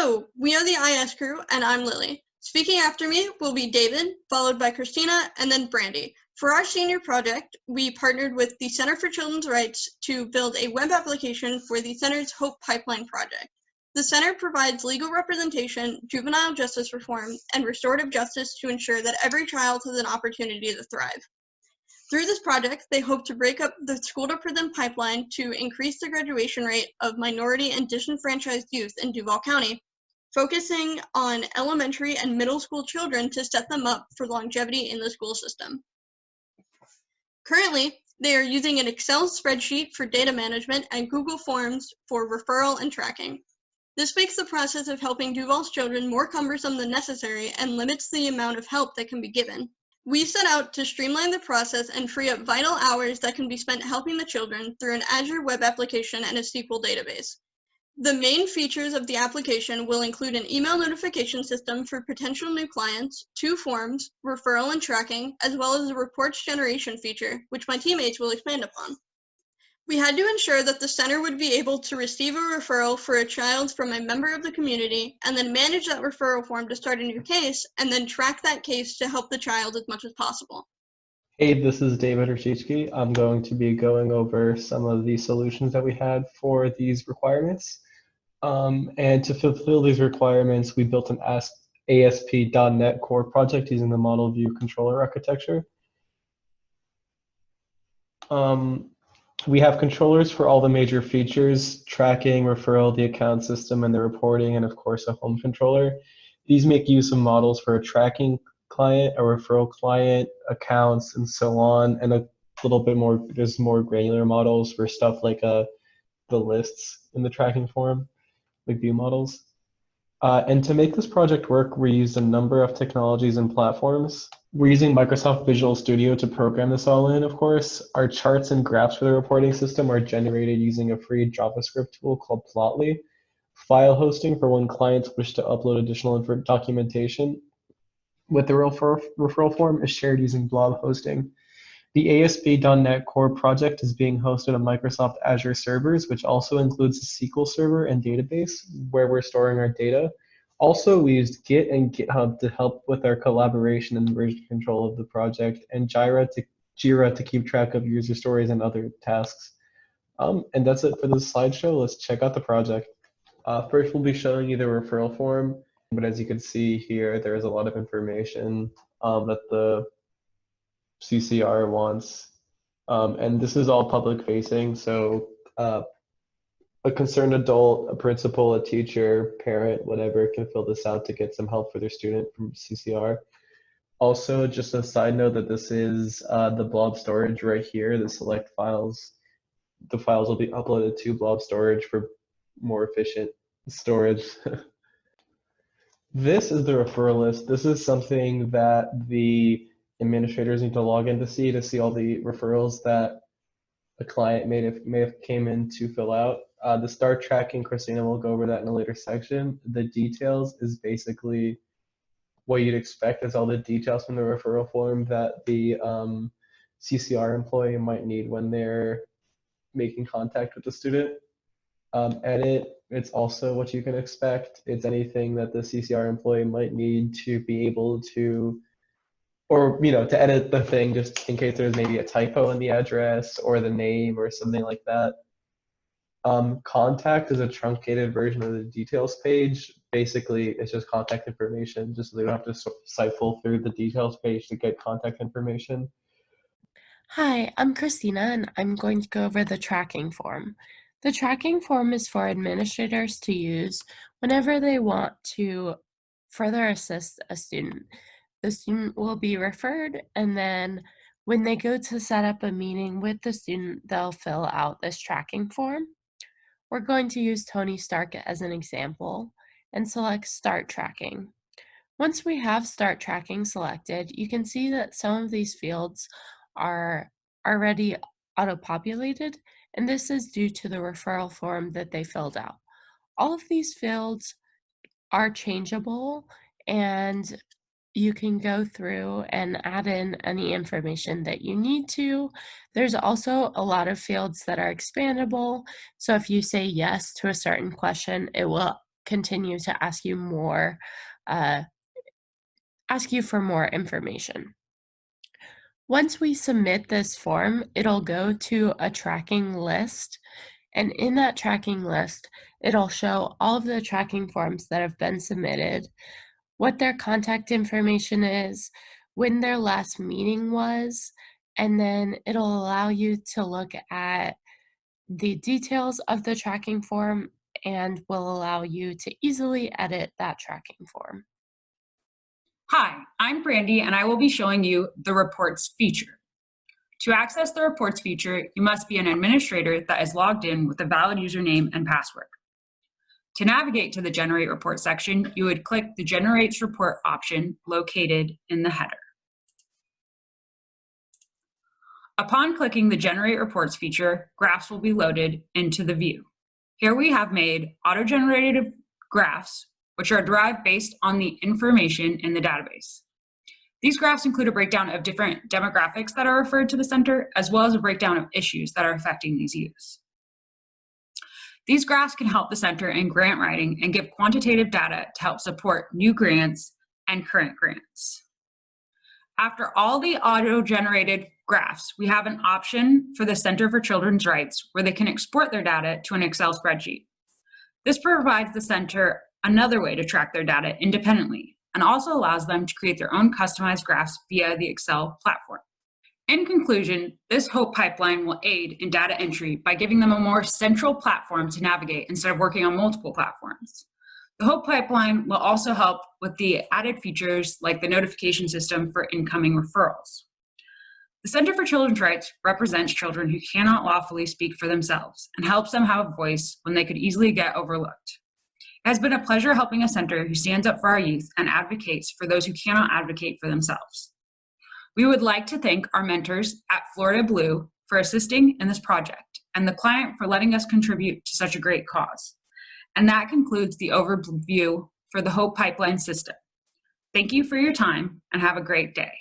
Hello, we are the IS crew, and I'm Lili. Speaking after me will be David, followed by Kristina, and then Brandi. For our senior project, we partnered with the Center for Children's Rights to build a web application for the Center's Hope Pipeline project. The Center provides legal representation, juvenile justice reform, and restorative justice to ensure that every child has an opportunity to thrive. Through this project, they hope to break up the school-to-prison pipeline to increase the graduation rate of minority and disenfranchised youth in Duval County, focusing on elementary and middle school children to set them up for longevity in the school system. Currently, they are using an Excel spreadsheet for data management and Google Forms for referral and tracking. This makes the process of helping Duval's children more cumbersome than necessary and limits the amount of help that can be given. We set out to streamline the process and free up vital hours that can be spent helping the children through an Azure web application and a SQL database. The main features of the application will include an email notification system for potential new clients, 2 forms, referral and tracking, as well as a reports generation feature, which my teammates will expand upon. We had to ensure that the center would be able to receive a referral for a child from a member of the community and then manage that referral form to start a new case and then track that case to help the child as much as possible. Hey, this is David Chroscicki. I'm going to be going over some of the solutions that we had for these requirements. And to fulfill these requirements, we built an ASP.NET Core project using the model view controller architecture. We have controllers for all the major features: tracking, referral, the account system, and the reporting, and of course a home controller. These make use of models for a tracking client, a referral client, accounts, and so on, and a little bit more, there's more granular models for stuff like the lists in the tracking form, like view models. And to make this project work, we used a number of technologies and platforms. We're using Microsoft Visual Studio to program this all in, of course. Our charts and graphs for the reporting system are generated using a free JavaScript tool called Plotly. File hosting for when clients wish to upload additional documentation with the referral form is shared using blob hosting. The ASP.NET Core project is being hosted on Microsoft Azure servers, which also includes a SQL server and database where we're storing our data. Also, we used Git and GitHub to help with our collaboration and version control of the project, and Jira to keep track of user stories and other tasks. And that's it for this slideshow. Let's check out the project. First, we'll be showing you the referral form, but as you can see here, there is a lot of information that the CCR wants, and this is all public facing, so a concerned adult, a principal, a teacher, parent, whatever, can fill this out to get some help for their student from CCR. Also, just a side note that this is the blob storage right here, the select files. The files will be uploaded to blob storage for more efficient storage. This is the referral list. This is something that the administrators need to log in to see all the referrals that a client may have came in to fill out. The start tracking, Kristina will go over that in a later section. The details is basically what you'd expect, is all the details from the referral form that the CCR employee might need when they're making contact with the student. Edit, it's also what you can expect. It's anything that the CCR employee might need to be able to, or to edit the thing just in case there's maybe a typo in the address or the name or something like that. Contact is a truncated version of the details page. Basically, it's just contact information, just so they don't have to siphon through the details page to get contact information. Hi, I'm Kristina, and I'm going to go over the tracking form. The tracking form is for administrators to use whenever they want to further assist a student. The student will be referred, and then when they go to set up a meeting with the student, they'll fill out this tracking form. We're going to use Tony Stark as an example and select Start Tracking. Once we have Start Tracking selected, you can see that some of these fields are already auto-populated, and this is due to the referral form that they filled out. All of these fields are changeable, and you can go through and add in any information that you need to. There's also a lot of fields that are expandable, so if you say yes to a certain question, it will continue to ask you for more information. Once we submit this form, it'll go to a tracking list, and in that tracking list, it'll show all of the tracking forms that have been submitted, what their contact information is, when their last meeting was, and then it'll allow you to look at the details of the tracking form and will allow you to easily edit that tracking form. Hi, I'm Brandi, and I will be showing you the Reports feature. To access the Reports feature, you must be an administrator that is logged in with a valid username and password. To navigate to the Generate Report section, you would click the Generates Report option located in the header. Upon clicking the Generate Reports feature, graphs will be loaded into the view. Here we have made auto-generated graphs, which are derived based on the information in the database. These graphs include a breakdown of different demographics that are referred to the center, as well as a breakdown of issues that are affecting these youths. These graphs can help the center in grant writing and give quantitative data to help support new grants and current grants. After all the auto-generated graphs, we have an option for the Center for Children's Rights where they can export their data to an Excel spreadsheet. This provides the center another way to track their data independently and also allows them to create their own customized graphs via the Excel platform. In conclusion, this HOPE pipeline will aid in data entry by giving them a more central platform to navigate instead of working on multiple platforms. The HOPE pipeline will also help with the added features like the notification system for incoming referrals. The Center for Children's Rights represents children who cannot lawfully speak for themselves and helps them have a voice when they could easily get overlooked. It has been a pleasure helping a center who stands up for our youth and advocates for those who cannot advocate for themselves. We would like to thank our mentors at Florida Blue for assisting in this project and the client for letting us contribute to such a great cause. And that concludes the overview for the HOPE pipeline system. Thank you for your time and have a great day.